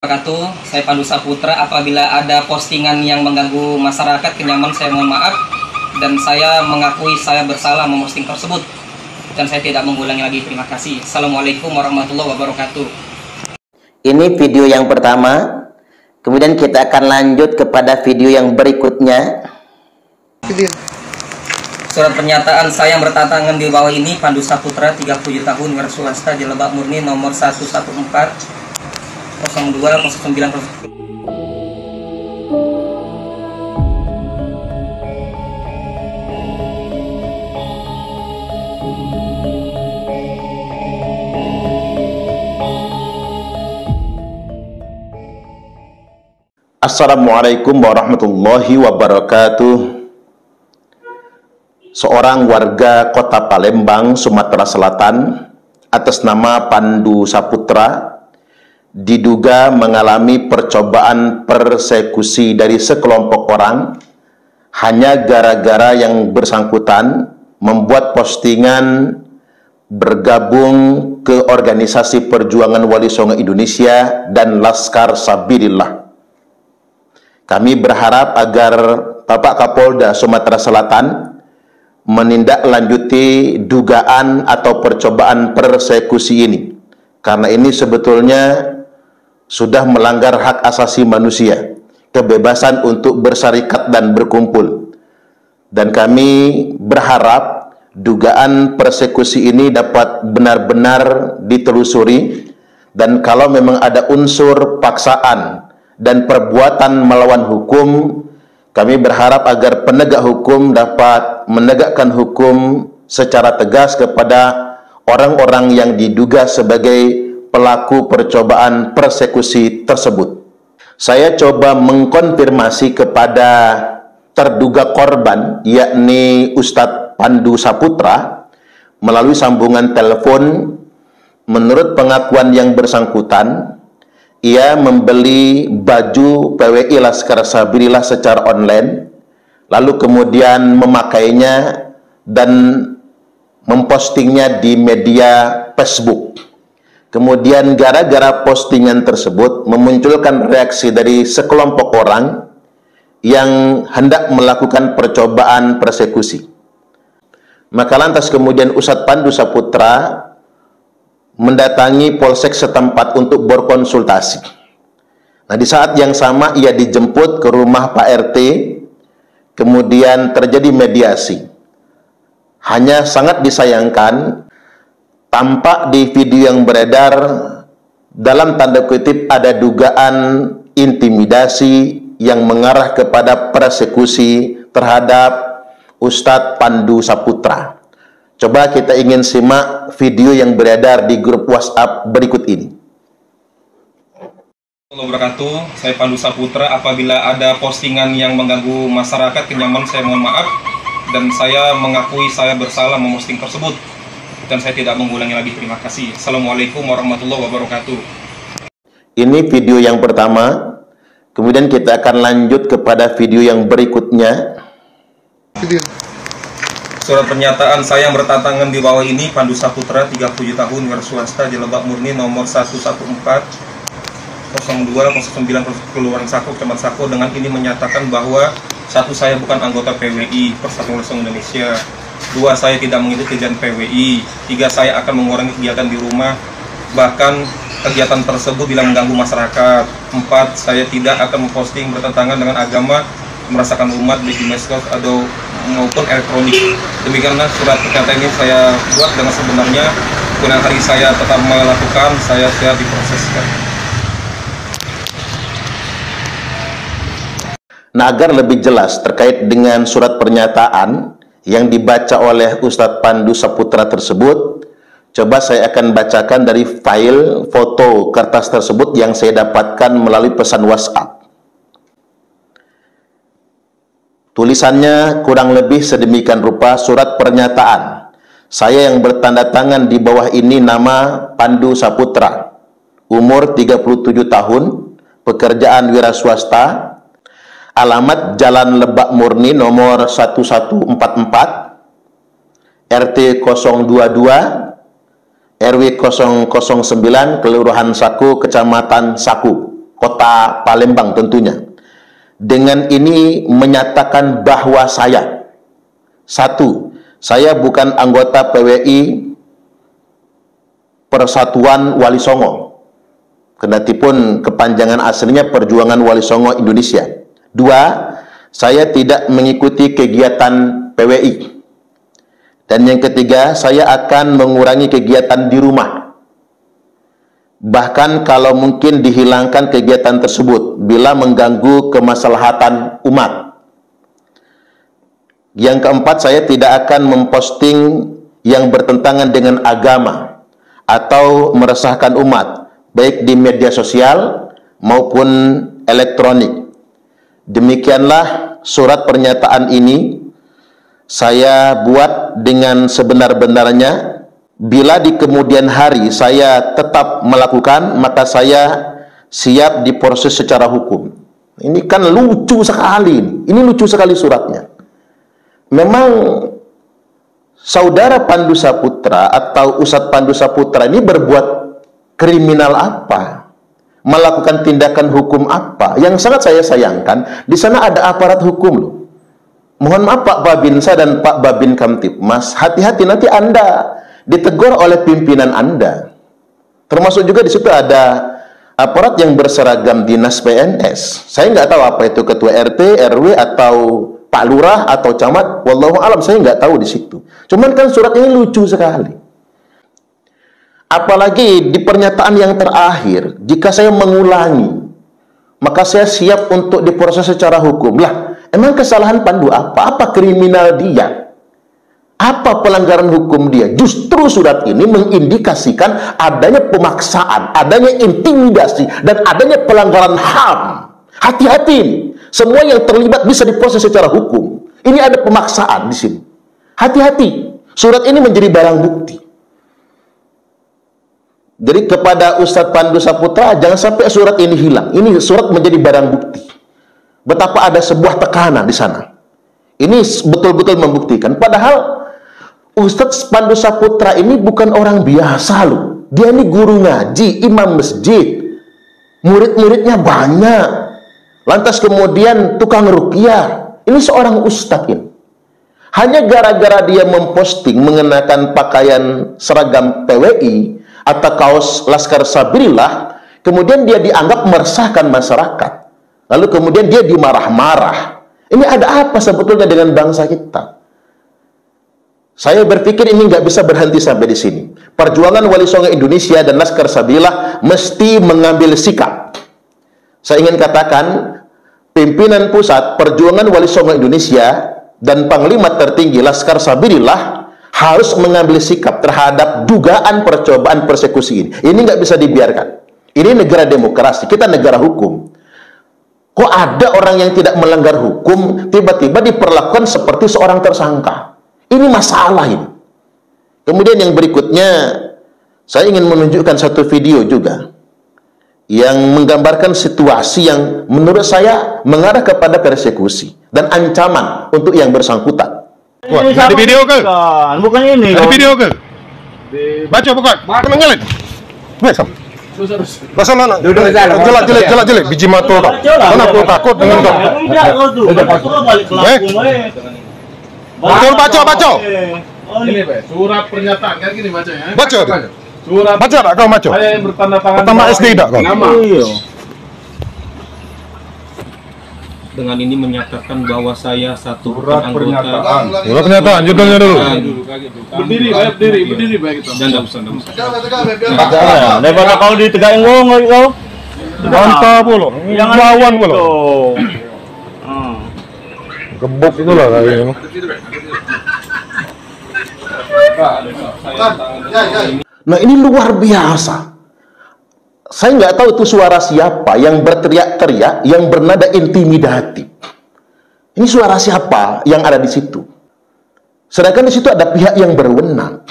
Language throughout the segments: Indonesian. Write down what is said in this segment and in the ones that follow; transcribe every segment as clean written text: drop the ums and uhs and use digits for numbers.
Wabarakatuh. Saya Pandu Saputra. Apabila ada postingan yang mengganggu masyarakat kenyamanan, saya mohon maaf dan saya mengakui saya bersalah memposting tersebut dan saya tidak mengulangi lagi. Terima kasih. Assalamualaikum warahmatullahi wabarakatuh. Ini video yang pertama, kemudian kita akan lanjut kepada video yang berikutnya. Surat pernyataan saya yang bertantangan di bawah ini, Pandu Saputra, 37 tahun, wira swasta di Lebak Murni, nomor 114 02 09. Assalamualaikum warahmatullahi wabarakatuh. Seorang warga kota Palembang, Sumatera Selatan, atas nama Pandu Saputra, diduga mengalami percobaan persekusi dari sekelompok orang hanya gara-gara yang bersangkutan membuat postingan bergabung ke organisasi Perjuangan Wali Songo Indonesia dan Laskar Sabilillah. Kami berharap agar Bapak Kapolda Sumatera Selatan menindaklanjuti dugaan atau percobaan persekusi ini, karena ini sebetulnya sudah melanggar hak asasi manusia, kebebasan untuk bersarikat dan berkumpul. Dan kami berharap dugaan persekusi ini dapat benar-benar ditelusuri, dan kalau memang ada unsur paksaan dan perbuatan melawan hukum, kami berharap agar penegak hukum dapat menegakkan hukum secara tegas kepada orang-orang yang diduga sebagai pelaku percobaan persekusi tersebut. Saya coba mengkonfirmasi kepada terduga korban, yakni Ustadz Pandu Saputra, melalui sambungan telepon. Menurut pengakuan yang bersangkutan, ia membeli baju PWI Laskar Sabilillah secara online, lalu kemudian memakainya dan mempostingnya di media Facebook. Kemudian gara-gara postingan tersebut memunculkan reaksi dari sekelompok orang yang hendak melakukan percobaan persekusi. Maka lantas kemudian Ustadz Pandu Saputra mendatangi polsek setempat untuk berkonsultasi. Nah, di saat yang sama ia dijemput ke rumah Pak RT, kemudian terjadi mediasi. Hanya sangat disayangkan, tampak di video yang beredar dalam tanda kutip ada dugaan intimidasi yang mengarah kepada persekusi terhadap Ustadz Pandu Saputra. Coba kita ingin simak video yang beredar di grup WhatsApp berikut ini. Assalamualaikum warahmatullahi wabarakatuh. Saya Pandu Saputra. Apabila ada postingan yang mengganggu masyarakat kenyamanan, saya mohon maaf dan saya mengakui saya bersalah memposting tersebut dan saya tidak mengulangi lagi. Terima kasih. Assalamualaikum warahmatullahi wabarakatuh. Ini video yang pertama, kemudian kita akan lanjut kepada video yang berikutnya. Surat pernyataan saya yang bertantangan di bawah ini, Pandu Saputra, 37 tahun, wira swasta di Lebak Murni, nomor 114 02 09 Kelurahan Sako, Kecamatan Sako. Dengan ini menyatakan bahwa satu, saya bukan anggota PWI Persatuan Wali Songo Indonesia. 2, saya tidak mengikuti kegiatan PWI. 3, saya akan mengurangi kegiatan di rumah, bahkan kegiatan tersebut bila mengganggu masyarakat. 4, saya tidak akan memposting bertentangan dengan agama, merasakan umat di medsos atau maupun elektronik. Demikianlah surat pernyataan ini saya buat dengan sebenarnya. Kemudian hari saya tetap melakukan, saya siap diproseskan. Nah, agar lebih jelas terkait dengan surat pernyataan yang dibaca oleh Ustadz Pandu Saputra tersebut, coba saya akan bacakan dari file foto kertas tersebut yang saya dapatkan melalui pesan WhatsApp. Tulisannya kurang lebih sedemikian rupa: surat pernyataan. Saya yang bertanda tangan di bawah ini nama Pandu Saputra, umur 37 tahun, pekerjaan wira swasta, alamat Jalan Lebak Murni nomor 1144, RT 022, RW 009, Kelurahan Saku, Kecamatan Saku, Kota Palembang tentunya. Dengan ini menyatakan bahwa satu, saya bukan anggota PWI Persatuan Wali Songo, kendatipun kepanjangan aslinya Perjuangan Wali Songo Indonesia. Dua, saya tidak mengikuti kegiatan PWI. Dan yang ketiga, saya akan mengurangi kegiatan di rumah. Bahkan kalau mungkin dihilangkan kegiatan tersebut bila mengganggu kemaslahatan umat. Yang keempat, saya tidak akan memposting yang bertentangan dengan agama atau meresahkan umat, baik di media sosial maupun elektronik. Demikianlah surat pernyataan ini saya buat dengan sebenar-benarnya. Bila di kemudian hari saya tetap melakukan, maka saya siap diproses secara hukum. Ini kan lucu sekali. Ini lucu sekali suratnya. Memang Saudara Pandu Saputra atau Ustadz Pandu Saputra ini berbuat kriminal apa? Melakukan tindakan hukum apa? Yang sangat saya sayangkan, di sana ada aparat hukum loh. Mohon maaf Pak Babinsa dan Pak Babin Kamtibmas, hati-hati nanti Anda ditegur oleh pimpinan Anda. Termasuk juga di situ ada aparat yang berseragam dinas PNS. Saya nggak tahu apa itu ketua RT, RW atau Pak Lurah atau camat, wallahu alam, saya nggak tahu di situ. Cuman kan surat ini lucu sekali. Apalagi di pernyataan yang terakhir, jika saya mengulangi, maka saya siap untuk diproses secara hukum. Lah, emang kesalahan Pandu apa? Apa kriminal dia? Apa pelanggaran hukum dia? Justru surat ini mengindikasikan adanya pemaksaan, adanya intimidasi, dan adanya pelanggaran HAM. Hati-hati ini. Semua yang terlibat bisa diproses secara hukum. Ini ada pemaksaan di sini. Hati-hati. Surat ini menjadi barang bukti. Jadi kepada Ustadz Pandu Saputra, jangan sampai surat ini hilang. Ini surat menjadi barang bukti. Betapa ada sebuah tekanan di sana. Ini betul-betul membuktikan. Padahal Ustadz Pandu Saputra ini bukan orang biasa loh. Dia ini guru ngaji, imam masjid. Murid-muridnya banyak. Lantas kemudian tukang ruqyah. Ini seorang ustadz ini. Hanya gara-gara dia memposting mengenakan pakaian seragam PWI atau kaos Laskar Sabirillah, kemudian dia dianggap meresahkan masyarakat. Lalu kemudian dia dimarah-marah. Ini ada apa sebetulnya dengan bangsa kita? Saya berpikir ini nggak bisa berhenti sampai di sini. Perjuangan Wali Songo Indonesia dan Laskar Sabirillah mesti mengambil sikap. Saya ingin katakan, pimpinan pusat Perjuangan Wali Songo Indonesia dan Panglima tertinggi Laskar Sabirillah harus mengambil sikap terhadap dugaan percobaan persekusi ini. Ini nggak bisa dibiarkan. Ini negara demokrasi, kita negara hukum. Kok ada orang yang tidak melanggar hukum tiba-tiba diperlakukan seperti seorang tersangka? Ini masalah ini. Kemudian yang berikutnya, saya ingin menunjukkan satu video juga yang menggambarkan situasi yang menurut saya mengarah kepada persekusi dan ancaman untuk yang bersangkutan. Wah, ada video ke? Bukan ini. Ada video ke? Baca bukan? Mengalir. Besok. Masalah nak. Jelek. Biji mata tak. Mana aku takut dengan kau. Betul baca. Ini surat pernyataan kan gini baca ya. Baca. Surat. Baca tak kau baca? Saya bertanda tangan. Pertama SD tak kau? Nama. Dengan ini menyatakan bahwa saya satu Surat pernyataan. Surat pernyataan, judulnya dulu. Berdiri baik itu. Dan enggak usah. Daripada kau ditegain ngomong kau. Bantah pula. Jangan lawan pula. Gebuk itulah kayaknya. Nah ini luar biasa. Saya nggak tahu itu suara siapa yang berteriak-teriak, yang bernada intimidatif. Ini suara siapa yang ada di situ? Sedangkan di situ ada pihak yang berwenang.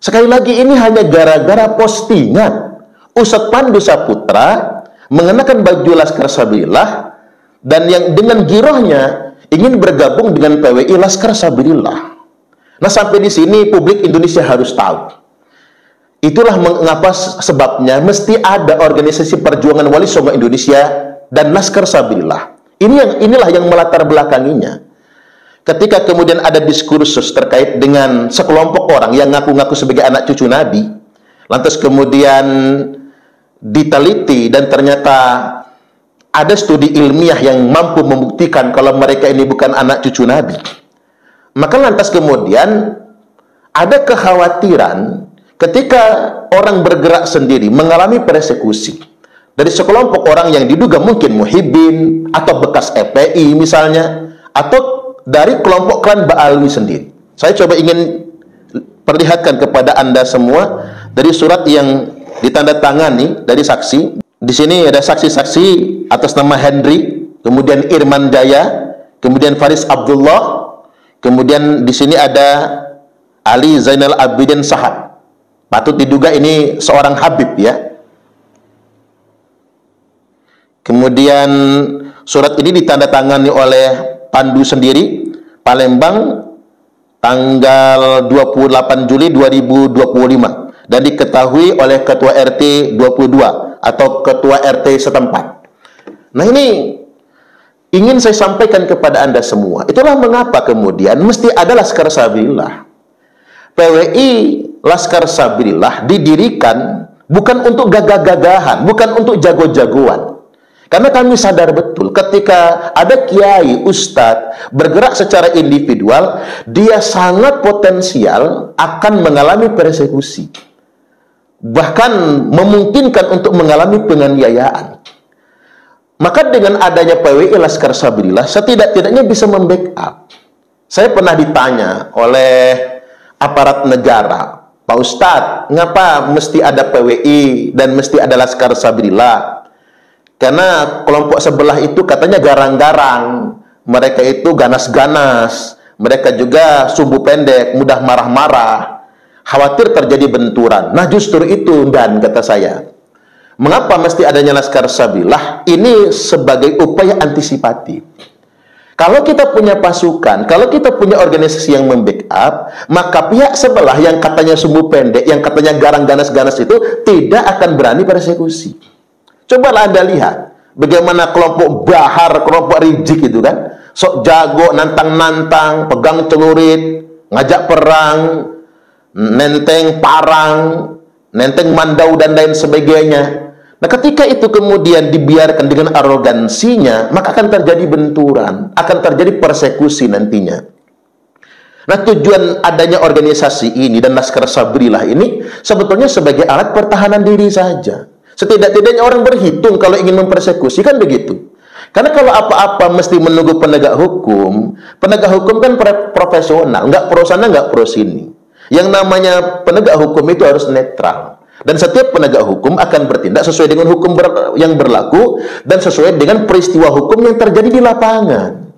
Sekali lagi ini hanya gara-gara postingan Ustadz Pandu Saputra mengenakan baju Laskar Sabirillah dan yang dengan girohnya ingin bergabung dengan PWI Laskar Sabirillah. Nah sampai di sini publik Indonesia harus tahu. Itulah mengapa sebabnya mesti ada organisasi perjuangan Wali Songo Indonesia dan Laskar Sabilillah. Inilah yang melatar belakanginya. Ketika kemudian ada diskursus terkait dengan sekelompok orang yang ngaku-ngaku sebagai anak cucu Nabi, lantas kemudian diteliti dan ternyata ada studi ilmiah yang mampu membuktikan kalau mereka ini bukan anak cucu Nabi, maka lantas kemudian ada kekhawatiran ketika orang bergerak sendiri mengalami persekusi dari sekelompok orang yang diduga mungkin muhibbin atau bekas FPI misalnya, atau dari kelompok klan Ba'alwi sendiri. Saya coba ingin perlihatkan kepada Anda semua dari surat yang ditandatangani dari saksi. Di sini ada saksi-saksi atas nama Henry, kemudian Irman Jaya, kemudian Faris Abdullah, kemudian di sini ada Ali Zainal Abidin Sahab. Patut diduga ini seorang Habib ya. Kemudian surat ini ditandatangani oleh Pandu sendiri, Palembang, tanggal 28 Juli 2025 dan diketahui oleh Ketua RT 22 atau Ketua RT setempat. Nah, ini ingin saya sampaikan kepada Anda semua. Itulah mengapa kemudian mesti ada Laskar Sabilillah. PWI Laskar Sabilillah didirikan bukan untuk gagah-gagahan, bukan untuk jago-jagoan. Karena kami sadar betul ketika ada kiai, ustadz bergerak secara individual, dia sangat potensial akan mengalami persekusi. Bahkan memungkinkan untuk mengalami penganiayaan. Maka dengan adanya PWI Laskar Sabilillah setidak-tidaknya bisa membackup. Saya pernah ditanya oleh aparat negara, Pak Ustadz, ngapa mesti ada PWI dan mesti ada Laskar Sabilillah? Karena kelompok sebelah itu katanya garang-garang, mereka itu ganas-ganas, mereka juga sumbu pendek, mudah marah-marah, khawatir terjadi benturan. Nah justru itu, dan kata saya, mengapa mesti adanya Laskar Sabilillah? Ini sebagai upaya antisipatif. Kalau kita punya pasukan, kalau kita punya organisasi yang membackup, maka pihak sebelah yang katanya sumbu pendek, yang katanya garang ganas-ganas itu tidak akan berani persekusi. Cobalah Anda lihat bagaimana kelompok Bahar, kelompok Rijik itu kan, sok jago, nantang-nantang, pegang celurit, ngajak perang, nenteng parang, nenteng mandau dan lain sebagainya. Nah, ketika itu kemudian dibiarkan dengan arogansinya, maka akan terjadi benturan, akan terjadi persekusi nantinya. Nah, tujuan adanya organisasi ini dan Laskar Sabilillah ini sebetulnya sebagai alat pertahanan diri saja. Setidak-tidaknya orang berhitung kalau ingin mempersekusi, kan begitu. Karena kalau apa-apa mesti menunggu penegak hukum kan profesional, nggak pro sana, nggak pro sini. Yang namanya penegak hukum itu harus netral. Dan setiap penegak hukum akan bertindak sesuai dengan hukum yang berlaku dan sesuai dengan peristiwa hukum yang terjadi di lapangan.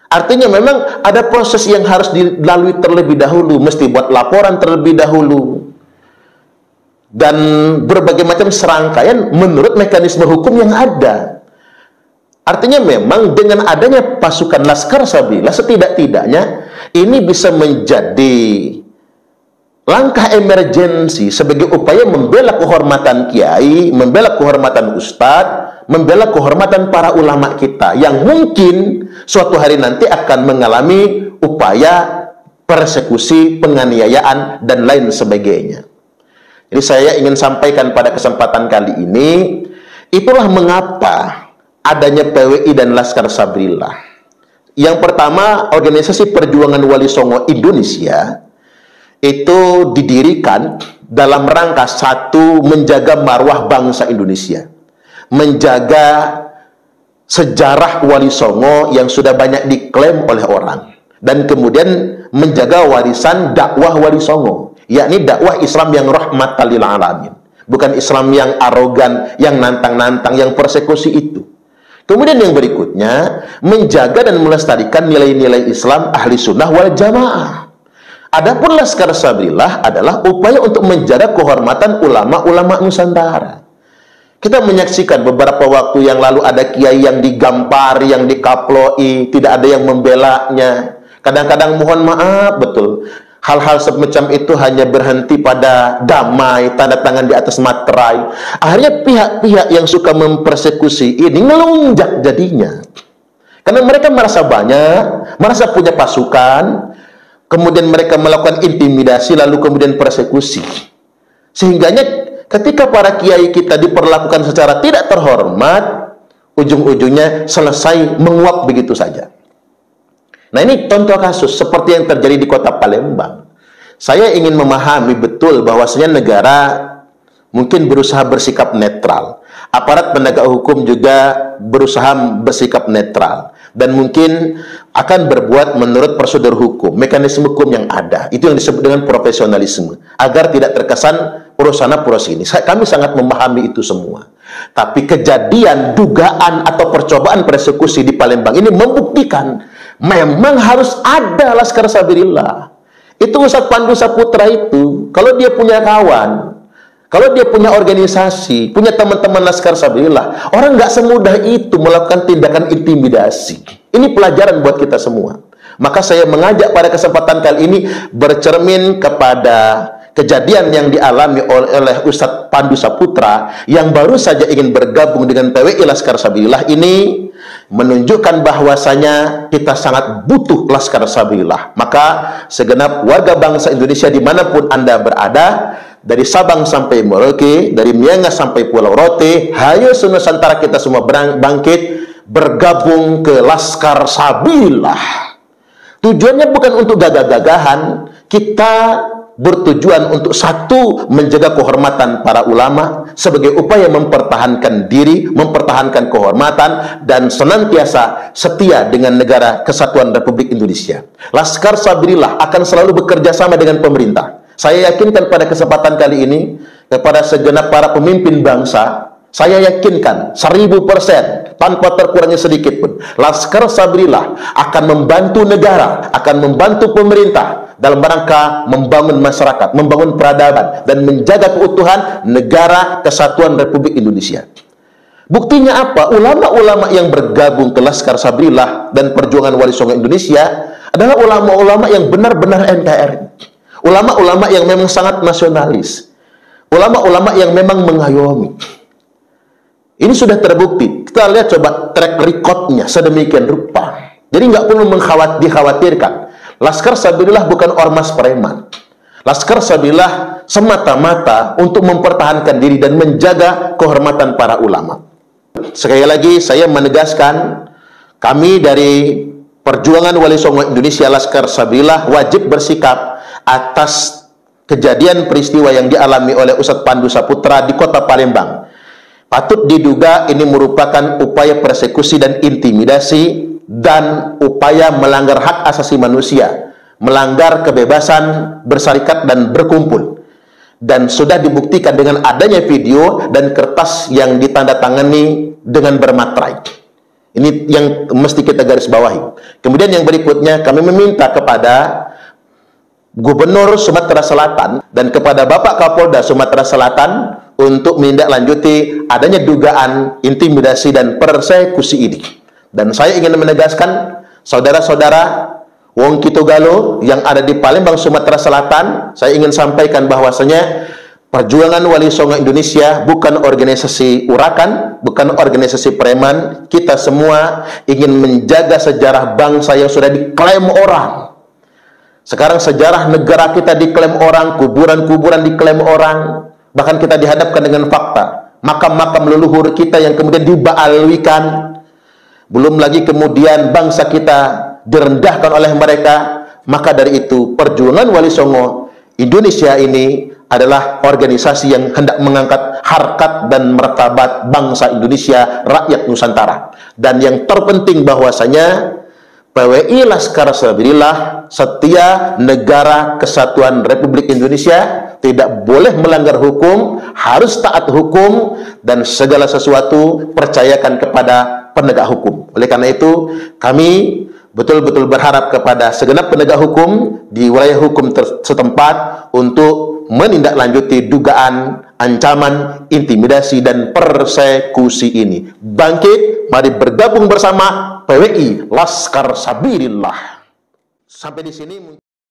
Artinya memang ada proses yang harus dilalui terlebih dahulu, mesti buat laporan terlebih dahulu. Dan berbagai macam serangkaian menurut mekanisme hukum yang ada. Artinya memang dengan adanya pasukan Laskar Sabilillah setidak-tidaknya ini bisa menjadi langkah emergensi sebagai upaya membela kehormatan kiai, membela kehormatan ustadz, membela kehormatan para ulama kita yang mungkin suatu hari nanti akan mengalami upaya persekusi, penganiayaan dan lain sebagainya. Jadi saya ingin sampaikan pada kesempatan kali ini, itulah mengapa adanya PWI dan Laskar Sabilillah. Yang pertama, organisasi perjuangan Wali Songo Indonesia itu didirikan dalam rangka satu, menjaga marwah bangsa Indonesia, menjaga sejarah Wali Songo yang sudah banyak diklaim oleh orang, dan kemudian menjaga warisan dakwah Wali Songo, yakni dakwah Islam yang rahmatan lil alamin, bukan Islam yang arogan, yang nantang-nantang, yang persekusi itu. Kemudian yang berikutnya, menjaga dan melestarikan nilai-nilai Islam ahli sunnah wal jamaah. Adapun Laskar Sabilillah adalah upaya untuk menjaga kehormatan ulama-ulama Nusantara. Kita menyaksikan beberapa waktu yang lalu ada kiai yang digampari, yang dikaploi, tidak ada yang membelanya. Kadang-kadang mohon maaf betul, hal-hal semacam itu hanya berhenti pada damai, tanda tangan di atas materai. Akhirnya pihak-pihak yang suka mempersekusi ini ngelunjak jadinya. Karena mereka merasa banyak, merasa punya pasukan, kemudian mereka melakukan intimidasi, lalu kemudian persekusi. Sehingganya ketika para kiai kita diperlakukan secara tidak terhormat, ujung-ujungnya selesai menguap begitu saja. Nah, ini contoh kasus seperti yang terjadi di kota Palembang. Saya ingin memahami betul bahwasanya negara mungkin berusaha bersikap netral. Aparat penegak hukum juga berusaha bersikap netral. Dan mungkin akan berbuat menurut prosedur hukum, mekanisme hukum yang ada. Itu yang disebut dengan profesionalisme. Agar tidak terkesan urus ini. Kami sangat memahami itu semua. Tapi kejadian, dugaan, atau percobaan persekusi di Palembang ini membuktikan memang harus ada Laskar Sabilillah. Itu Ustadz Pandu Saputra itu, kalau dia punya kawan, kalau dia punya organisasi, punya teman-teman Laskar Sabilillah, orang nggak semudah itu melakukan tindakan intimidasi. Ini pelajaran buat kita semua. Maka saya mengajak pada kesempatan kali ini bercermin kepada kejadian yang dialami oleh Ustadz Pandu Saputra yang baru saja ingin bergabung dengan PWI Laskar Sabilillah ini, menunjukkan bahwasanya kita sangat butuh Laskar Sabilillah. Maka segenap warga bangsa Indonesia dimanapun Anda berada, dari Sabang sampai Merauke, dari Miangas sampai Pulau Rote, hayo Nusantara kita semua bangkit bergabung ke Laskar Sabilillah. Tujuannya bukan untuk gagah-gagahan, kita bertujuan untuk satu, menjaga kehormatan para ulama sebagai upaya mempertahankan diri, mempertahankan kehormatan, dan senantiasa setia dengan negara kesatuan Republik Indonesia. Laskar Sabilillah akan selalu bekerja sama dengan pemerintah. Saya yakinkan pada kesempatan kali ini kepada segenap para pemimpin bangsa, saya yakinkan 1000% tanpa terkurangnya sedikit pun, Laskar Sabilillah akan membantu negara, akan membantu pemerintah dalam rangka membangun masyarakat, membangun peradaban, dan menjaga keutuhan negara kesatuan Republik Indonesia. Buktinya apa? Ulama-ulama yang bergabung ke Laskar Sabilillah dan perjuangan Wali Songo Indonesia adalah ulama-ulama yang benar-benar NKRI. Ulama-ulama yang memang sangat nasionalis. Ulama-ulama yang memang mengayomi. Ini sudah terbukti. Kita lihat coba track recordnya sedemikian rupa. Jadi nggak perlu dikhawatirkan. Laskar Sabilillah bukan ormas preman. Laskar Sabilillah semata-mata untuk mempertahankan diri dan menjaga kehormatan para ulama. Sekali lagi saya menegaskan, kami dari Perjuangan Wali Songo Indonesia Laskar Sabilillah wajib bersikap atas kejadian peristiwa yang dialami oleh Ustadz Pandu Saputra di kota Palembang. Patut diduga ini merupakan upaya persekusi dan intimidasi dan upaya melanggar hak asasi manusia, melanggar kebebasan bersarikat dan berkumpul. Dan sudah dibuktikan dengan adanya video dan kertas yang ditandatangani dengan bermaterai. Ini yang mesti kita garis bawahi. Kemudian yang berikutnya, kami meminta kepada Gubernur Sumatera Selatan dan kepada Bapak Kapolda Sumatera Selatan untuk menindaklanjuti adanya dugaan intimidasi dan persekusi ini. Dan saya ingin menegaskan, saudara-saudara Wong Kitugalo yang ada di Palembang, Sumatera Selatan, saya ingin sampaikan bahwasanya Perjuangan Wali Songo Indonesia bukan organisasi urakan, bukan organisasi preman. Kita semua ingin menjaga sejarah bangsa yang sudah diklaim orang. Sekarang sejarah negara kita diklaim orang, kuburan-kuburan diklaim orang, bahkan kita dihadapkan dengan fakta, makam-makam leluhur kita yang kemudian dibaalwikan, belum lagi kemudian bangsa kita direndahkan oleh mereka. Maka dari itu, Perjuangan Wali Songo Indonesia ini adalah organisasi yang hendak mengangkat harkat dan martabat bangsa Indonesia, rakyat Nusantara. Dan yang terpenting bahwasanya PWI Laskar Sabilillah setia negara kesatuan Republik Indonesia, tidak boleh melanggar hukum, harus taat hukum, dan segala sesuatu percayakan kepada penegak hukum. Oleh karena itu, kami betul-betul berharap kepada segenap penegak hukum di wilayah hukum setempat untuk menindaklanjuti dugaan ancaman, intimidasi, dan persekusi ini. Bangkit, mari bergabung bersama PWI Laskar Sabilillah. Sampai di sini.